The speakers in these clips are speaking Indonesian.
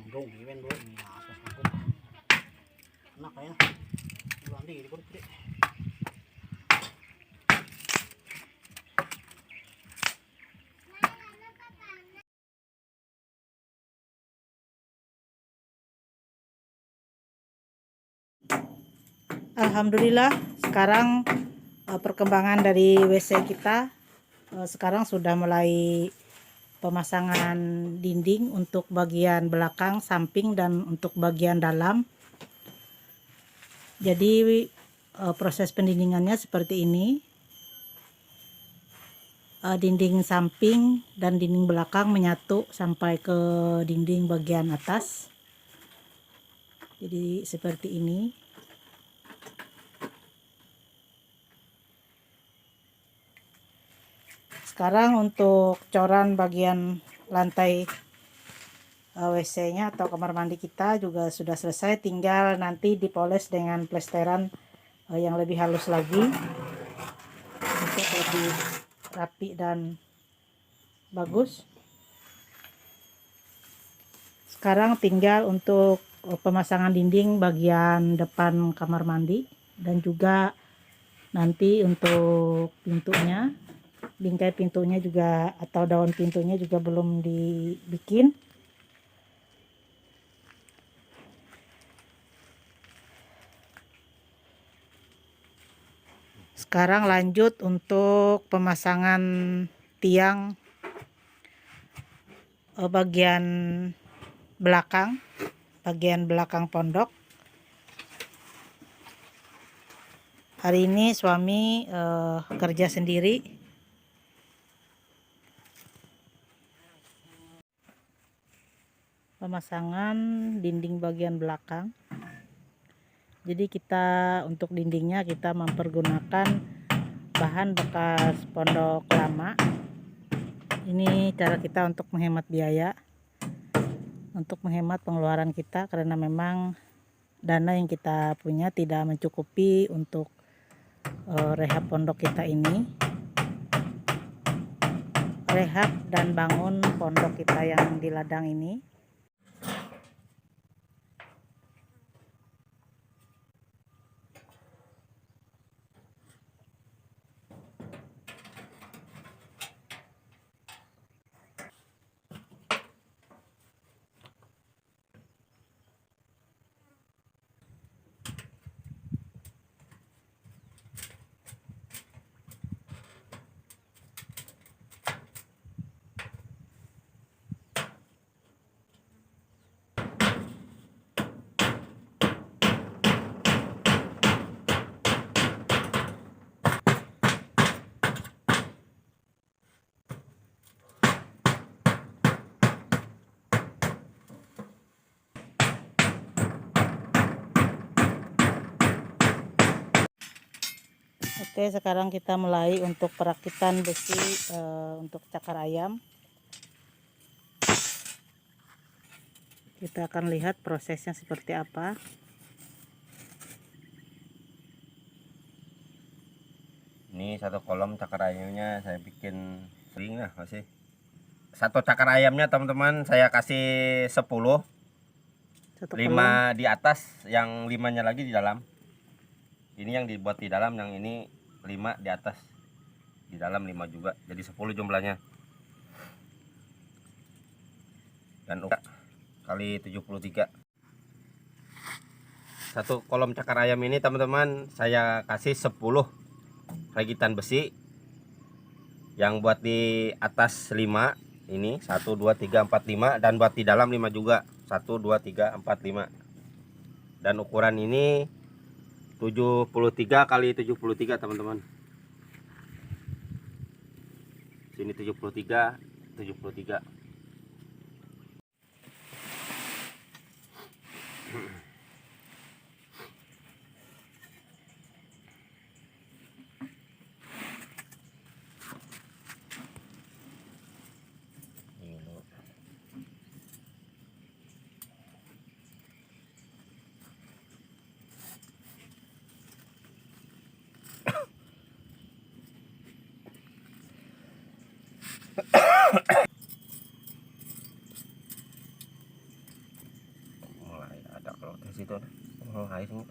Sandung even bro, ini asas aku. Enak ya. Bulan di pun gede. Alhamdulillah sekarang perkembangan dari WC kita sekarang sudah mulai pemasangan dinding untuk bagian belakang, samping, dan untuk bagian dalam. Jadi proses pendindingannya seperti ini. Dinding samping dan dinding belakang menyatu sampai ke dinding bagian atas. Jadi seperti ini. Sekarang untuk coran bagian lantai WC-nya atau kamar mandi kita juga sudah selesai, tinggal nanti dipoles dengan plesteran yang lebih halus lagi untuk lebih rapi dan bagus. Sekarang tinggal untuk pemasangan dinding bagian depan kamar mandi dan juga nanti untuk pintunya, bingkai pintunya juga atau daun pintunya juga belum dibikin. Sekarang lanjut untuk pemasangan tiang bagian belakang pondok. Hari ini suami kerja sendiri. Pemasangan dinding bagian belakang. Jadi kita untuk dindingnya kita mempergunakan bahan bekas pondok lama. Ini cara kita untuk menghemat biaya, untuk menghemat pengeluaran kita, karena memang dana yang kita punya tidak mencukupi untuk rehab pondok kita ini, rehab dan bangun pondok kita yang di ladang ini. Oke, sekarang kita mulai untuk perakitan besi untuk cakar ayam. Kita akan lihat prosesnya seperti apa. Ini satu kolom cakar ayamnya saya bikin sering lah masih. Satu cakar ayamnya teman-teman saya kasih 10. 5 di atas, yang 5-nya lagi di dalam. Ini yang dibuat di dalam, yang ini 5 di atas. Di dalam 5 juga. Jadi 10 jumlahnya. Dan kali 73. Satu kolom cakar ayam ini teman-teman saya kasih 10 rakitan besi. Yang buat di atas 5 ini 1 2 3 4 5, dan buat di dalam 5 juga. 1 2 3 4 5. Dan ukuran ini 73 kali 73 teman-teman. Sini 73 73. air ini.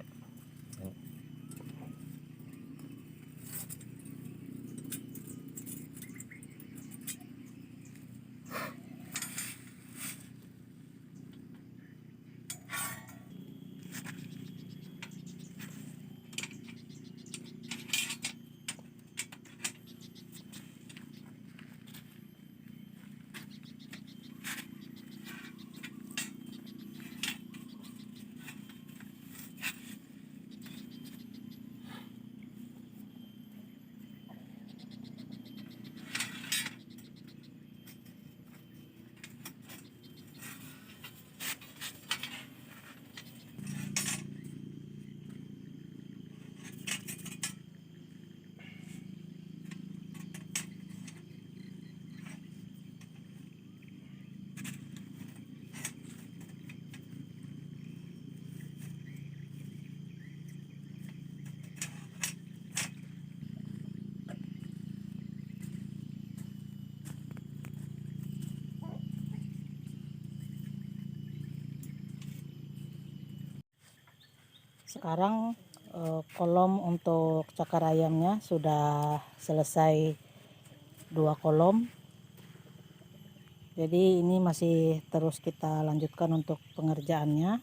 Sekarang kolom untuk cakar ayamnya sudah selesai 2 kolom. Jadi ini masih terus kita lanjutkan untuk pengerjaannya.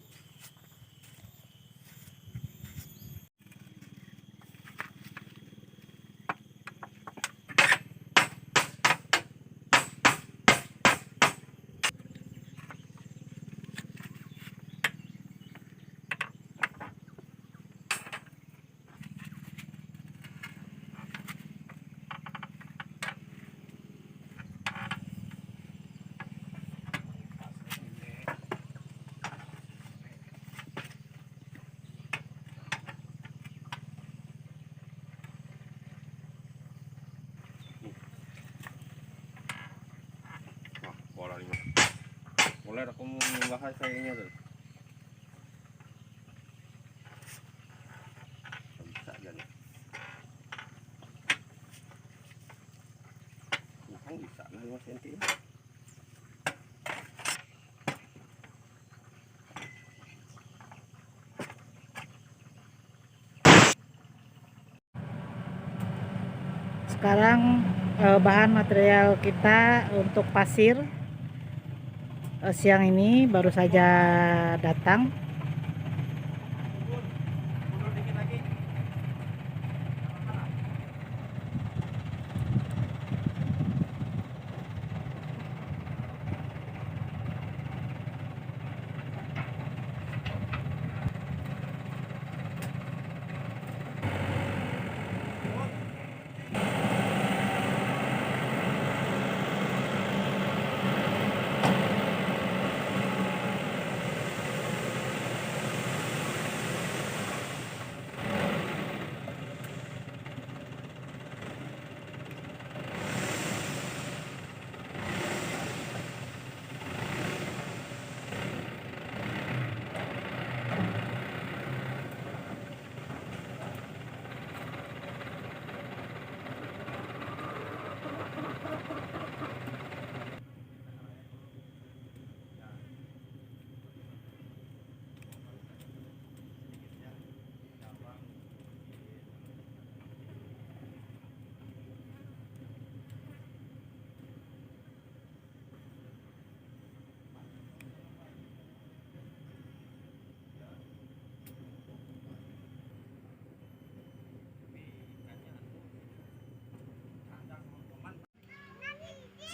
Pola 5. Mulai aku mau membahas kayaknya tuh. Bisa jadi. Bisa lah 5 cm. Sekarang bahan material kita untuk pasir siang ini baru saja datang.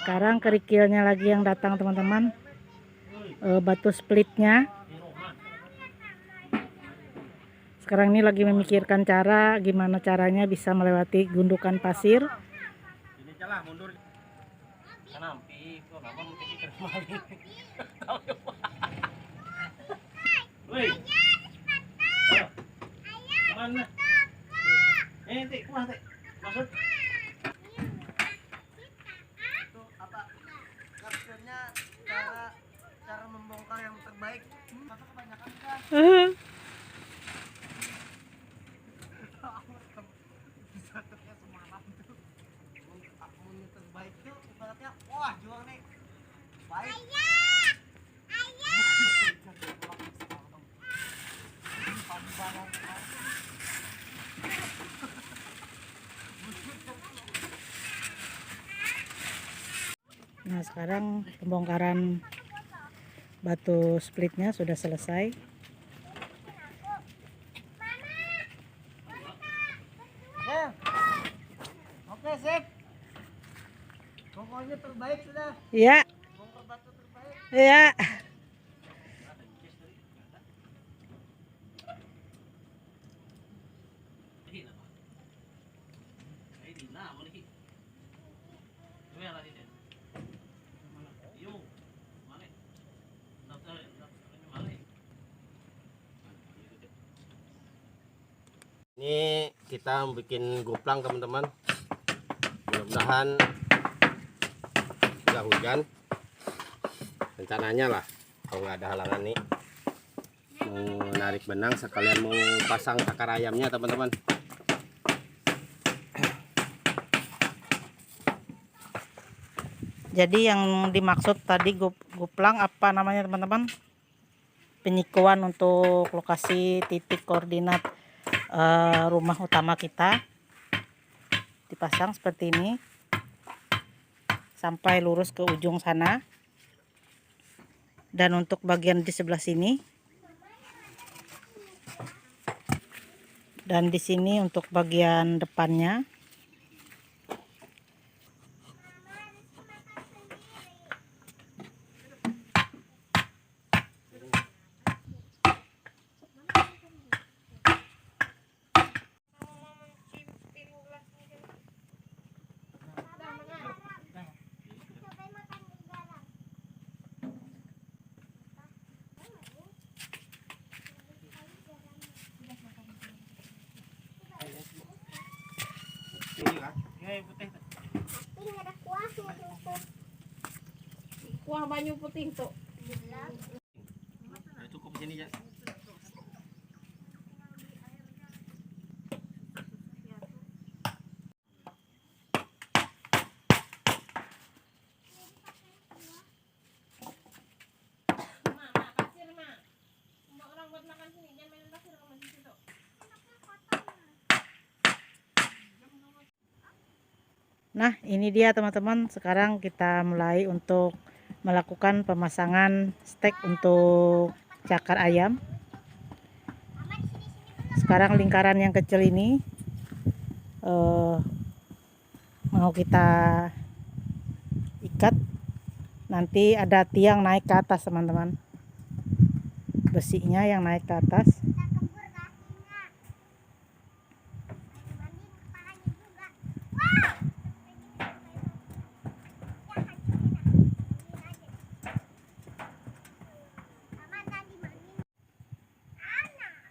Sekarang kerikilnya lagi yang datang teman-teman, batu splitnya. Sekarang ini lagi memikirkan cara gimana caranya bisa melewati gundukan pasir. Ini jalan mundur. Kanampi, kok apa mesti termali. Woi. Mana? Tik, kuah tik. Masuk. Cara membongkar yang terbaik. Masa kebanyakan kan? Satunya semalam tuh. Aku terbaik tuh ibaratnya wah jual nih. Baik. Ayah. Nah, sekarang pembongkaran batu splitnya sudah selesai. Ya. Oke, sip. Pokoknya terbaik sudah. Iya, Bongkar batu terbaik. iya. Ini kita bikin goplang teman-teman. Mudah-mudahan nggak hujan. Rencananya lah, kalau nggak ada halangan nih, mau narik benang sekalian mau pasang cakar ayamnya teman-teman. Jadi yang dimaksud tadi goplang apa namanya teman-teman? Penyikuan untuk lokasi titik koordinat rumah utama kita. Dipasang seperti ini sampai lurus ke ujung sana. Dan untuk bagian di sebelah sini. Dan di sini untuk bagian depannya. Kuah banyu putih tuh. Cukup sini ya. Nah, ini dia teman-teman. Sekarang kita mulai untuk melakukan pemasangan stek untuk cakar ayam. Sekarang lingkaran yang kecil ini mau kita ikat. Nanti ada tiang naik ke atas teman-teman. Besinya yang naik ke atas.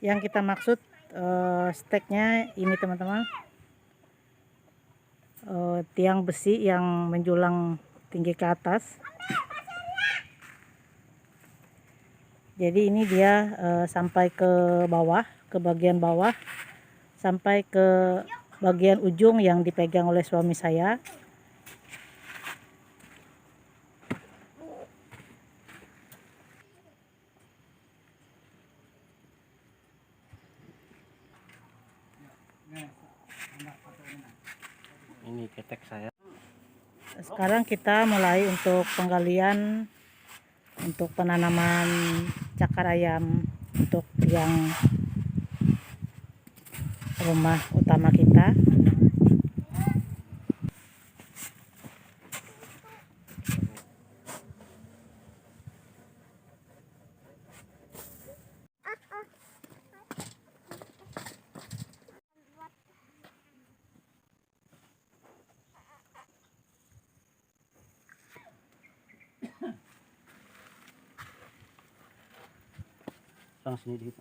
Yang kita maksud steknya ini teman-teman, tiang besi yang menjulang tinggi ke atas. Jadi ini dia sampai ke bawah, ke bagian bawah, sampai ke bagian ujung yang dipegang oleh suami saya. Ini ketek saya. Sekarang kita mulai untuk penggalian untuk penanaman cakar ayam untuk yang rumah utama kita. Sini dikit.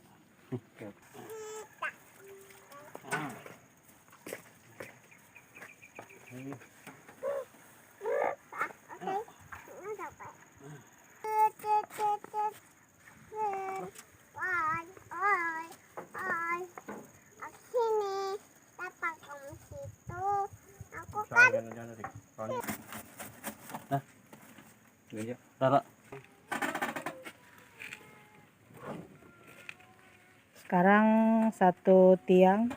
Nah, ini Rara. Sekarang satu tiang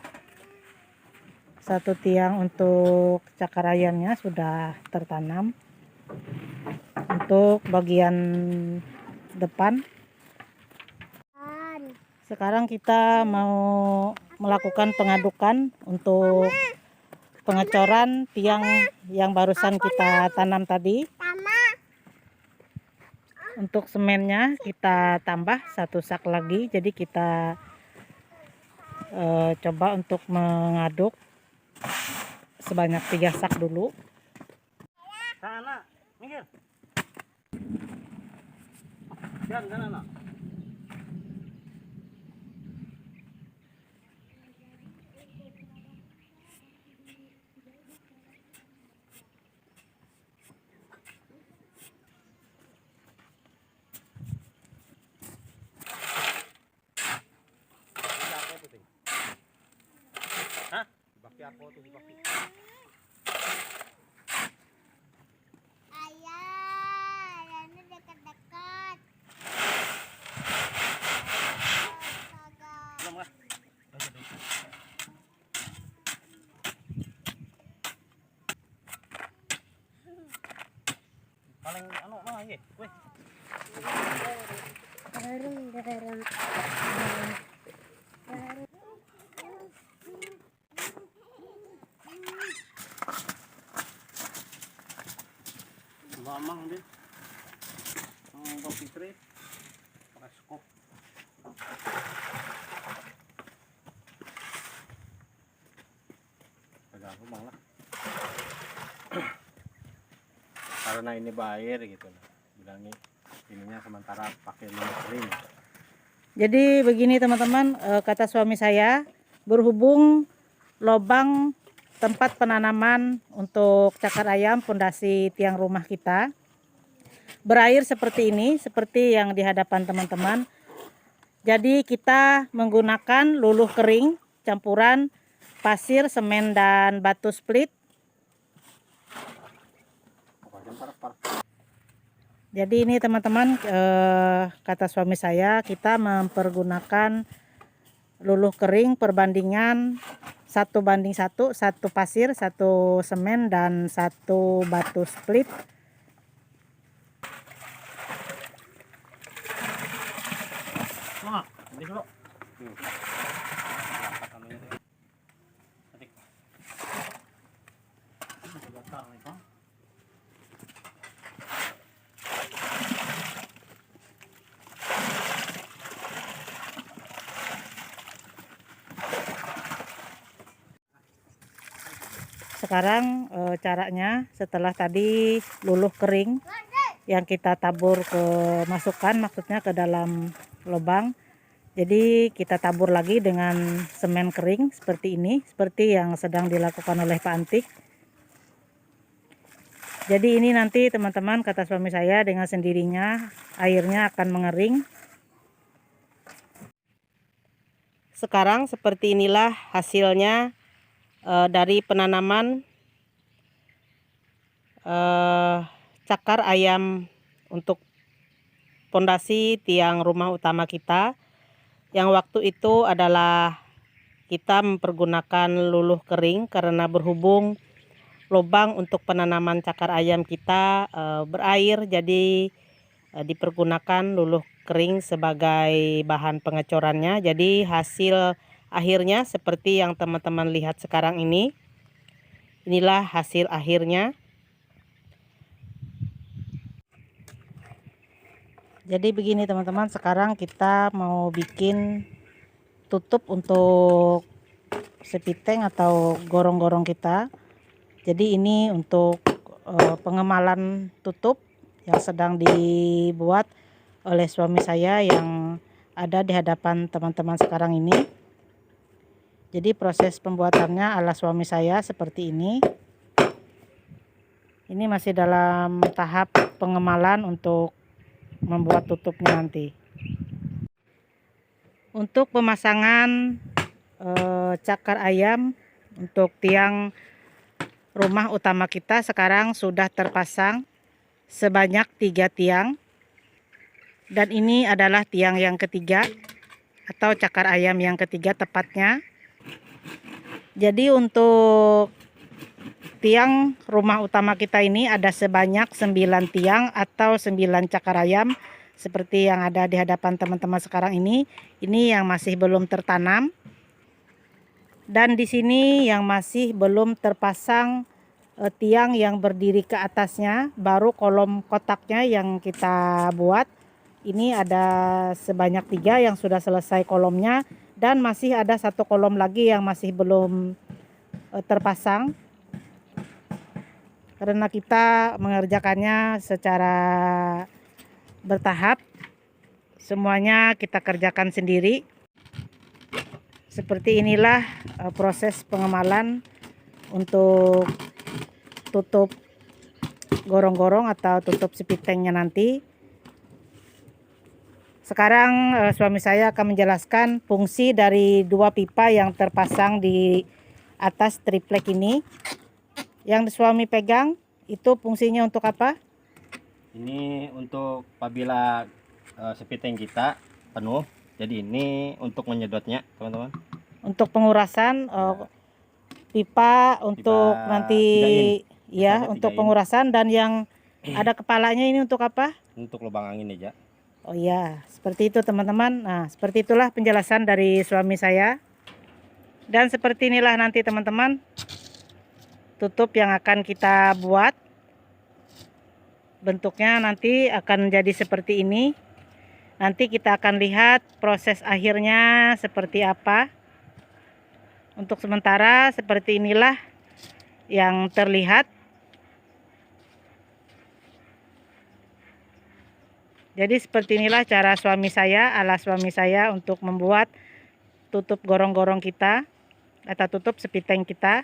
untuk cakar ayamnya sudah tertanam. Untuk bagian depan, sekarang kita mau melakukan pengadukan untuk pengecoran tiang yang barusan kita tanam tadi. Untuk semennya kita tambah 1 sak lagi, jadi kita coba untuk mengaduk sebanyak 3 sak dulu. Sana, minggir. Jangan sana, nak. Hah? Baki apa tuh dibaki? Ayah, ini dekat-dekat. Belum kah? Paling anu mah ye. Weh. Mamang din. Ang Bang pakai skop. Pegang rumah lah. Karena ini bayar gitu lah. Bilangnya ininya sementara pakai minyak kering. Jadi begini teman-teman, kata suami saya, berhubung lubang tempat penanaman untuk cakar ayam pondasi tiang rumah kita berair seperti ini, seperti yang di hadapan teman-teman. Jadi kita menggunakan luluh kering campuran pasir, semen, dan batu split. Jadi ini teman-teman, kata suami saya, kita mempergunakan luluh kering perbandingan 1:1, 1 pasir, 1 semen, dan 1 batu split. Nah, ini dulu. Sekarang caranya, setelah tadi luluh kering yang kita tabur masukkan maksudnya ke dalam lubang, jadi kita tabur lagi dengan semen kering seperti ini, seperti yang sedang dilakukan oleh Pak Antik. Jadi ini nanti teman-teman, kata suami saya, dengan sendirinya airnya akan mengering. Sekarang seperti inilah hasilnya dari penanaman cakar ayam untuk pondasi tiang rumah utama kita. Yang waktu itu adalah kita mempergunakan luluh kering karena berhubung lubang untuk penanaman cakar ayam kita berair, jadi dipergunakan luluh kering sebagai bahan pengecorannya. Jadi hasil akhirnya seperti yang teman-teman lihat sekarang ini. Inilah hasil akhirnya. Jadi begini teman-teman, sekarang kita mau bikin tutup untuk sepiteng atau gorong-gorong kita. Jadi ini untuk pengemalan tutup yang sedang dibuat oleh suami saya yang ada di hadapan teman-teman sekarang ini. Jadi proses pembuatannya ala suami saya seperti ini. Ini masih dalam tahap pengemalan untuk membuat tutupnya nanti. Untuk pemasangan cakar ayam untuk tiang rumah utama kita sekarang sudah terpasang sebanyak 3 tiang. Dan ini adalah tiang yang ketiga atau cakar ayam yang ketiga tepatnya. Jadi untuk tiang rumah utama kita ini ada sebanyak 9 tiang atau 9 cakar ayam seperti yang ada di hadapan teman-teman sekarang ini. Ini yang masih belum tertanam. Dan di sini yang masih belum terpasang tiang yang berdiri ke atasnya, baru kolom kotaknya yang kita buat. Ini ada sebanyak 3 yang sudah selesai kolomnya, dan masih ada 1 kolom lagi yang masih belum terpasang. Karena kita mengerjakannya secara bertahap, semuanya kita kerjakan sendiri. Seperti inilah proses pengemalan untuk tutup gorong-gorong atau tutup sepitengnya nanti. Sekarang suami saya akan menjelaskan fungsi dari 2 pipa yang terpasang di atas triplek ini. Yang suami pegang itu fungsinya untuk apa? Ini untuk apabila sepiteng kita penuh. Jadi ini untuk menyedotnya, teman-teman. Untuk pengurasan pipa untuk nanti ya, untuk pengurasan. Dan yang ada kepalanya ini untuk apa? Untuk lubang angin aja. Oh ya, seperti itu teman-teman. Nah, seperti itulah penjelasan dari suami saya. Dan seperti inilah nanti teman-teman tutup yang akan kita buat. Bentuknya nanti akan menjadi seperti ini. Nanti kita akan lihat proses akhirnya seperti apa. Untuk sementara seperti inilah yang terlihat. Jadi seperti inilah cara suami saya, ala suami saya untuk membuat tutup gorong-gorong kita atau tutup sepiteng kita.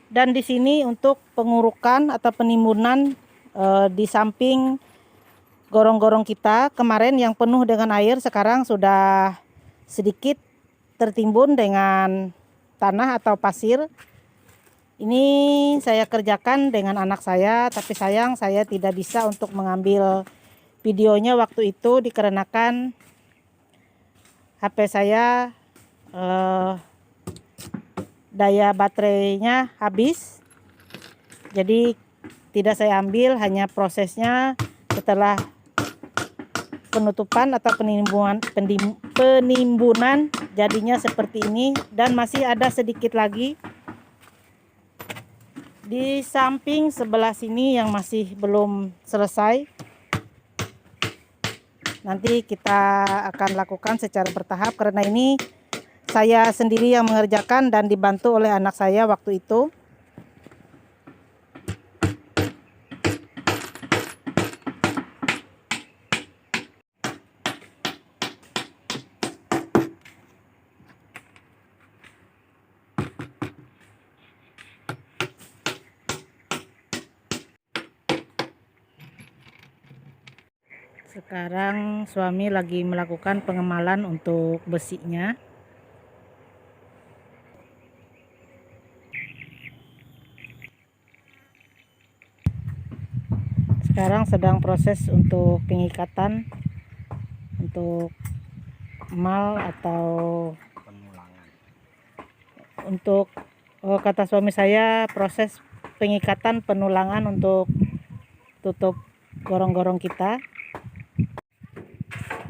Dan di sini untuk pengurukan atau penimbunan di samping gorong-gorong kita kemarin yang penuh dengan air, sekarang sudah sedikit tertimbun dengan tanah atau pasir. Ini saya kerjakan dengan anak saya, tapi sayang saya tidak bisa untuk mengambil videonya waktu itu dikarenakan HP saya daya baterainya habis. Jadi tidak saya ambil, hanya prosesnya setelah penutupan atau penimbunan jadinya seperti ini. Dan masih ada sedikit lagi di samping sebelah sini yang masih belum selesai. Nanti kita akan lakukan secara bertahap karena ini saya sendiri yang mengerjakan dan dibantu oleh anak saya waktu itu. Sekarang suami lagi melakukan pengemalan untuk besinya. Sekarang sedang proses untuk pengikatan untuk emal atau Penulangan. untuk kata suami saya proses pengikatan penulangan untuk tutup gorong-gorong kita.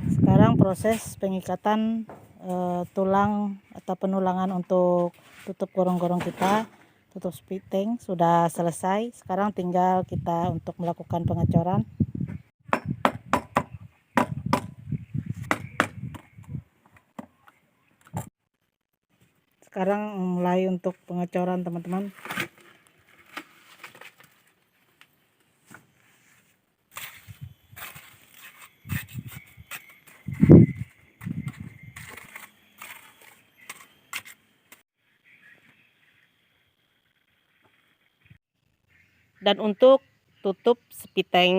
Sekarang proses pengikatan tulang atau penulangan untuk tutup gorong-gorong kita, tutup sepiteng sudah selesai. Sekarang tinggal kita untuk melakukan pengecoran. Sekarang mulai untuk pengecoran teman-teman. Dan untuk tutup sepiteng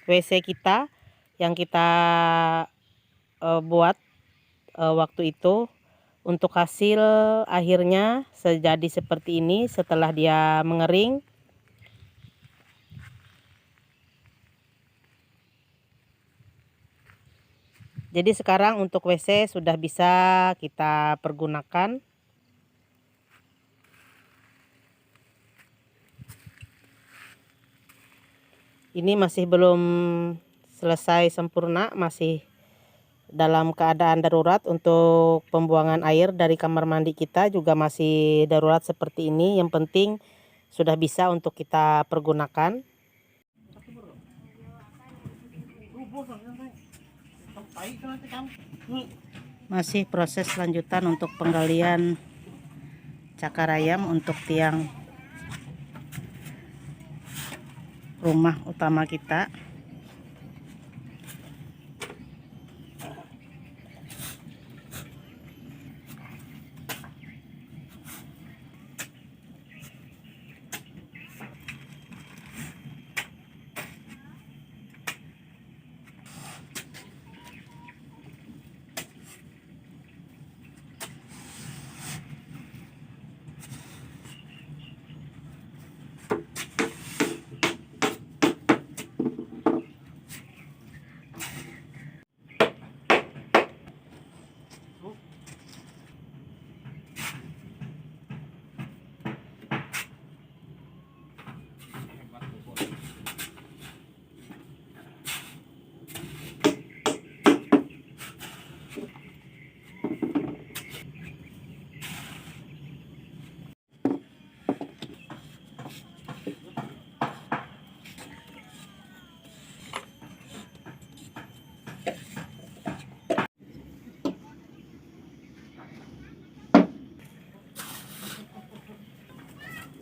WC kita yang kita buat waktu itu, untuk hasil akhirnya sejadi seperti ini setelah dia mengering. Jadi sekarang untuk WC sudah bisa kita pergunakan. Ini masih belum selesai sempurna, masih dalam keadaan darurat. Untuk pembuangan air dari kamar mandi kita juga masih darurat seperti ini. Yang penting sudah bisa untuk kita pergunakan. Masih proses lanjutan untuk penggalian cakar ayam untuk tiang rumah utama kita.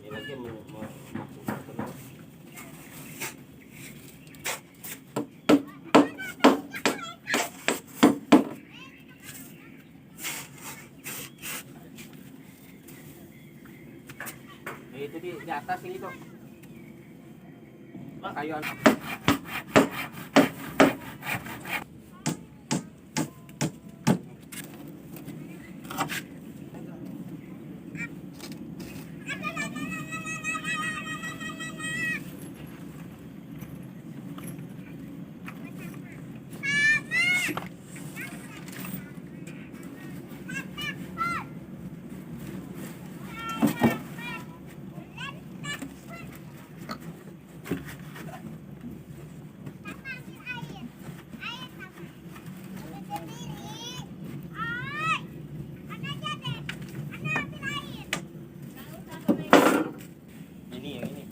Ini lagi mau itu di atas ini tuh. Kayu anak. Ini yang ini.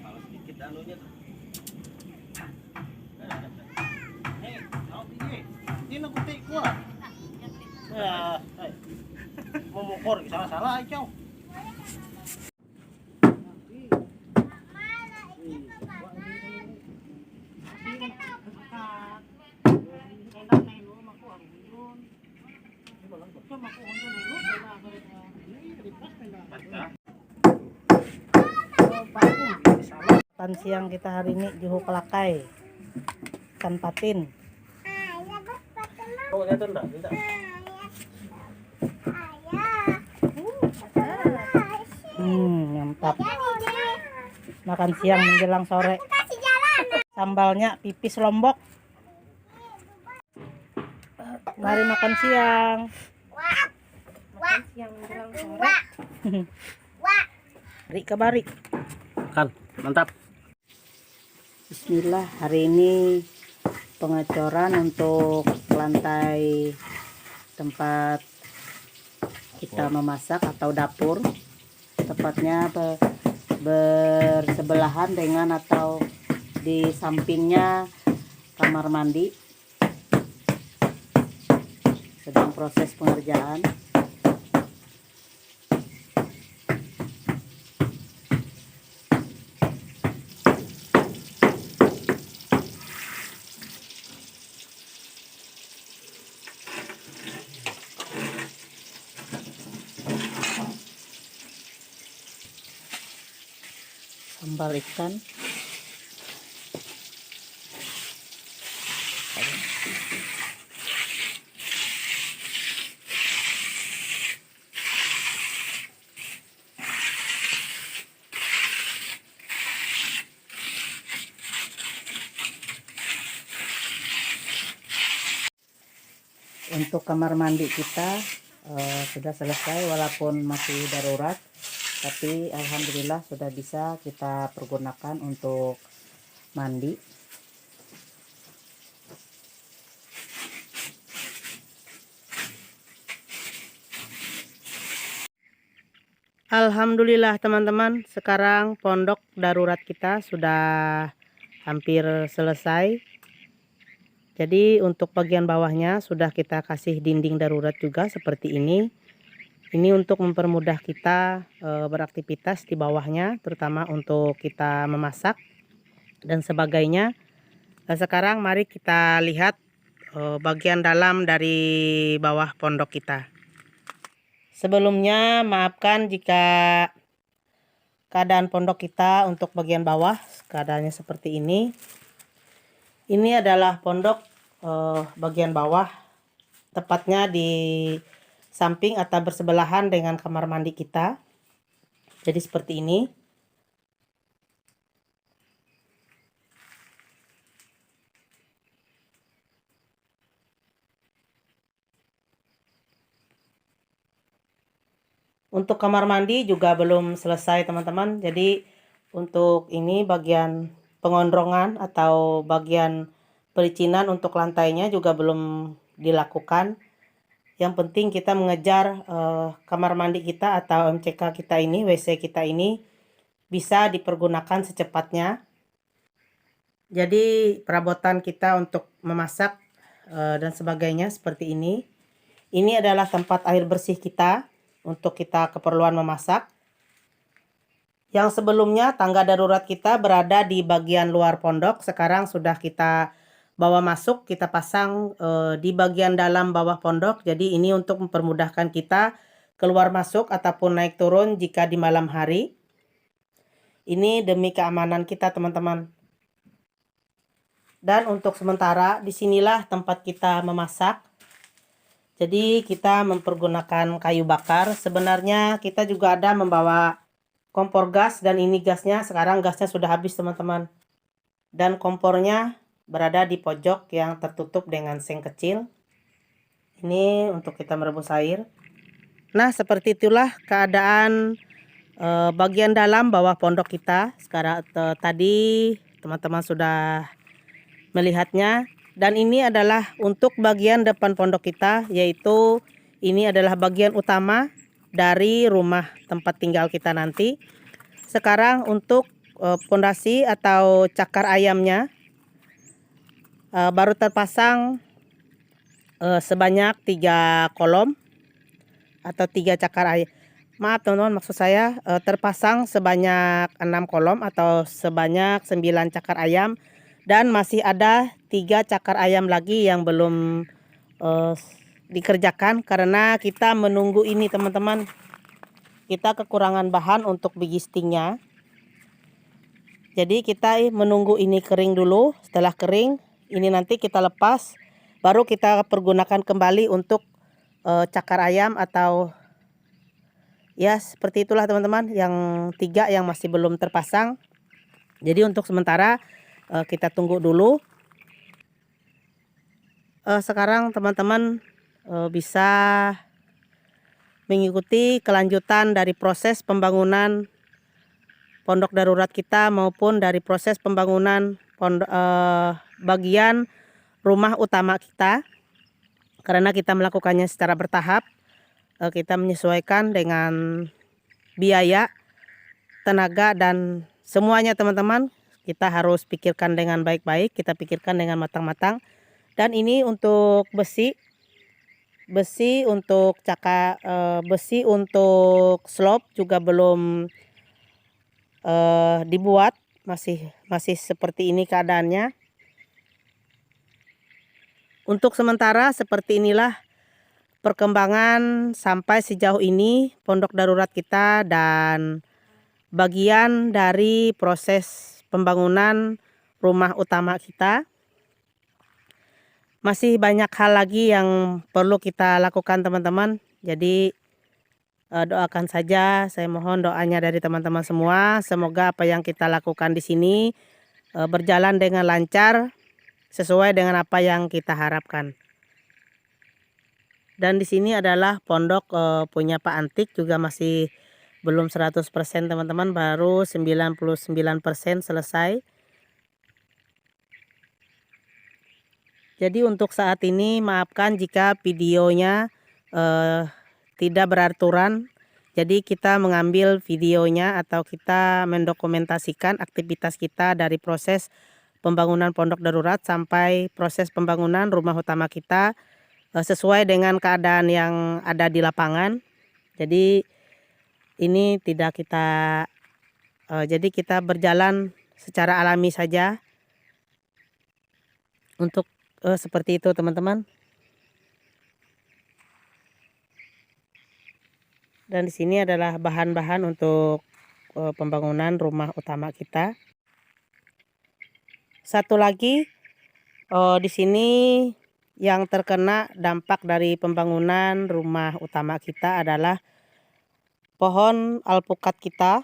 Kalau sedikit anunya tuh. Ini nakuti ko ah. Memukor salah-salah ikaw. Makan siang kita hari ini juhu kelakai, ikan patin. Oh, ito nda, nda. Mantap. Makan siang menjelang sore. Sambalnya pipis lombok. Mari makan siang. Makan siang menjelang sore. Bari kabari. Kan, mantap. Bismillah, hari ini pengecoran untuk lantai tempat kita memasak atau dapur, tepatnya bersebelahan dengan atau di sampingnya kamar mandi. dalam proses pengerjaan. Sambal ikan. Untuk kamar mandi kita sudah selesai walaupun masih darurat, tapi alhamdulillah sudah bisa kita pergunakan untuk mandi. Alhamdulillah teman-teman, sekarang pondok darurat kita sudah hampir selesai. Jadi untuk bagian bawahnya sudah kita kasih dinding darurat juga seperti ini. Ini untuk mempermudah kita beraktivitas di bawahnya, terutama untuk kita memasak dan sebagainya. Nah, sekarang mari kita lihat bagian dalam dari bawah pondok kita. Sebelumnya maafkan jika keadaan pondok kita untuk bagian bawah keadaannya seperti ini. Ini adalah pondok bagian bawah, tepatnya di samping atau bersebelahan dengan kamar mandi kita. Jadi seperti ini. Untuk kamar mandi juga belum selesai teman-teman. Jadi untuk ini bagian pengondrongan atau bagian pelicinan untuk lantainya juga belum dilakukan. Yang penting kita mengejar kamar mandi kita atau MCK kita ini, WC kita ini bisa dipergunakan secepatnya. Jadi perabotan kita untuk memasak dan sebagainya seperti ini. Ini adalah tempat air bersih kita untuk kita keperluan memasak. Yang sebelumnya tangga darurat kita berada di bagian luar pondok, sekarang sudah kita bawa masuk, kita pasang di bagian dalam bawah pondok. Jadi ini untuk mempermudahkan kita keluar masuk ataupun naik turun jika di malam hari. Ini demi keamanan kita teman-teman. Dan untuk sementara disinilah tempat kita memasak. Jadi kita mempergunakan kayu bakar. Sebenarnya kita juga ada membawa kompor gas, dan ini gasnya sekarang gasnya sudah habis teman-teman. Dan kompornya berada di pojok yang tertutup dengan seng kecil. Ini untuk kita merebus air. Nah, seperti itulah keadaan bagian dalam bawah pondok kita. Sekarang tadi teman-teman sudah melihatnya. Dan ini adalah untuk bagian depan pondok kita, yaitu ini adalah bagian utama dari rumah tempat tinggal kita nanti. Sekarang untuk pondasi atau cakar ayamnya baru terpasang sebanyak 3 kolom atau 3 cakar ayam. Maaf teman-teman, maksud saya terpasang sebanyak 6 kolom atau sebanyak 9 cakar ayam, dan masih ada 3 cakar ayam lagi yang belum dikerjakan karena kita menunggu ini teman-teman. Kita kekurangan bahan untuk biji stingnya. Jadi kita menunggu ini kering dulu. Setelah kering, ini nanti kita lepas, baru kita pergunakan kembali untuk cakar ayam atau ya seperti itulah teman-teman. Yang 3 yang masih belum terpasang. Jadi untuk sementara kita tunggu dulu. Sekarang teman-teman bisa mengikuti kelanjutan dari proses pembangunan pondok darurat kita maupun dari proses pembangunan bagian rumah utama kita. Karena kita melakukannya secara bertahap, kita menyesuaikan dengan biaya, tenaga, dan semuanya teman-teman. Kita harus pikirkan dengan baik-baik, kita pikirkan dengan matang-matang. Dan ini untuk besi, besi untuk besi untuk slope juga belum dibuat, masih seperti ini keadaannya. Untuk sementara seperti inilah perkembangan sampai sejauh ini pondok darurat kita dan bagian dari proses pembangunan rumah utama kita. Masih banyak hal lagi yang perlu kita lakukan teman-teman. Jadi doakan saja, saya mohon doanya dari teman-teman semua. Semoga apa yang kita lakukan di sini berjalan dengan lancar sesuai dengan apa yang kita harapkan. Dan di sini adalah pondok punya Pak Antik, juga masih belum 100% teman-teman, baru 99% selesai. Jadi untuk saat ini maafkan jika videonya tidak beraturan. Jadi kita mengambil videonya atau kita mendokumentasikan aktivitas kita dari proses pembangunan pondok darurat sampai proses pembangunan rumah utama kita sesuai dengan keadaan yang ada di lapangan. Jadi ini tidak kita jadi kita berjalan secara alami saja untuk seperti itu teman-teman. Dan di sini adalah bahan-bahan untuk pembangunan rumah utama kita. Satu lagi, di sini yang terkena dampak dari pembangunan rumah utama kita adalah pohon alpukat kita.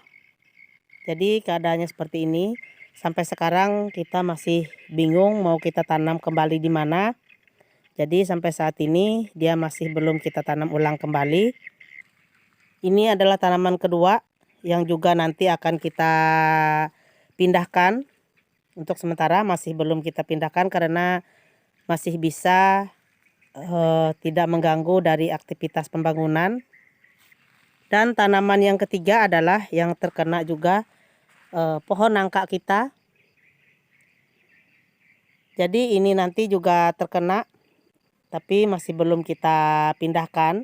Jadi keadaannya seperti ini. Sampai sekarang kita masih bingung mau kita tanam kembali di mana. Jadi sampai saat ini dia masih belum kita tanam ulang kembali. Ini adalah tanaman kedua yang juga nanti akan kita pindahkan. Untuk sementara masih belum kita pindahkan karena masih bisa tidak mengganggu dari aktivitas pembangunan. Dan tanaman yang ketiga adalah yang terkena juga pohon nangka kita. Jadi ini nanti juga terkena, tapi masih belum kita pindahkan.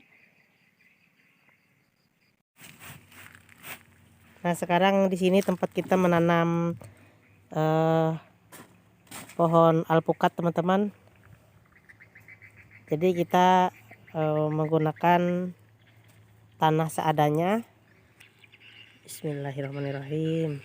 Nah sekarang di sini tempat kita menanam pohon alpukat teman-teman. Jadi kita menggunakan tanah seadanya. Bismillahirrahmanirrahim.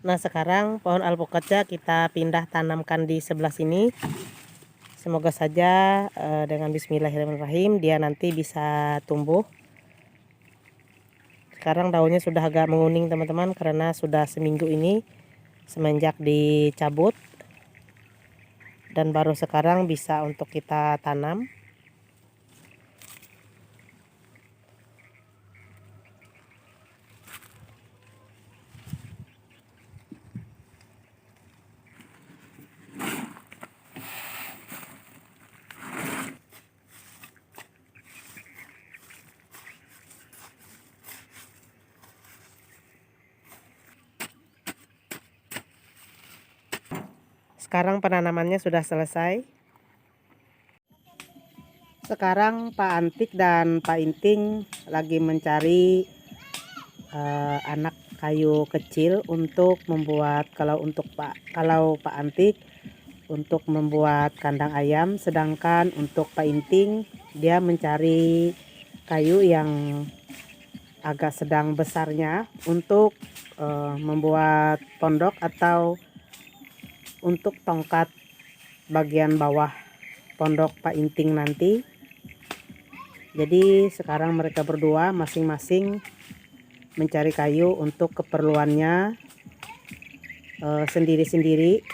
Nah sekarang pohon alpukatnya kita pindah tanamkan di sebelah sini. Semoga saja dengan bismillahirrahmanirrahim dia nanti bisa tumbuh. Sekarang daunnya sudah agak menguning teman-teman karena sudah seminggu ini semenjak dicabut. Dan baru sekarang bisa untuk kita tanam. Sekarang penanamannya sudah selesai. Sekarang Pak Antik dan Pak Inting lagi mencari anak kayu kecil untuk membuat, kalau Pak Antik untuk membuat kandang ayam, sedangkan untuk Pak Inting dia mencari kayu yang agak sedang besarnya untuk membuat pondok atau untuk tongkat bagian bawah pondok Pak Inting nanti. Jadi sekarang mereka berdua masing-masing mencari kayu untuk keperluannya sendiri-sendiri.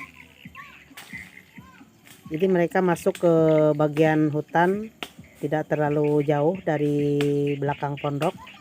Jadi mereka masuk ke bagian hutan, tidak terlalu jauh dari belakang pondok.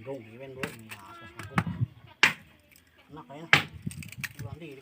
Gong, given bro, ini atas aku. Enak kayaknya. Bulan di,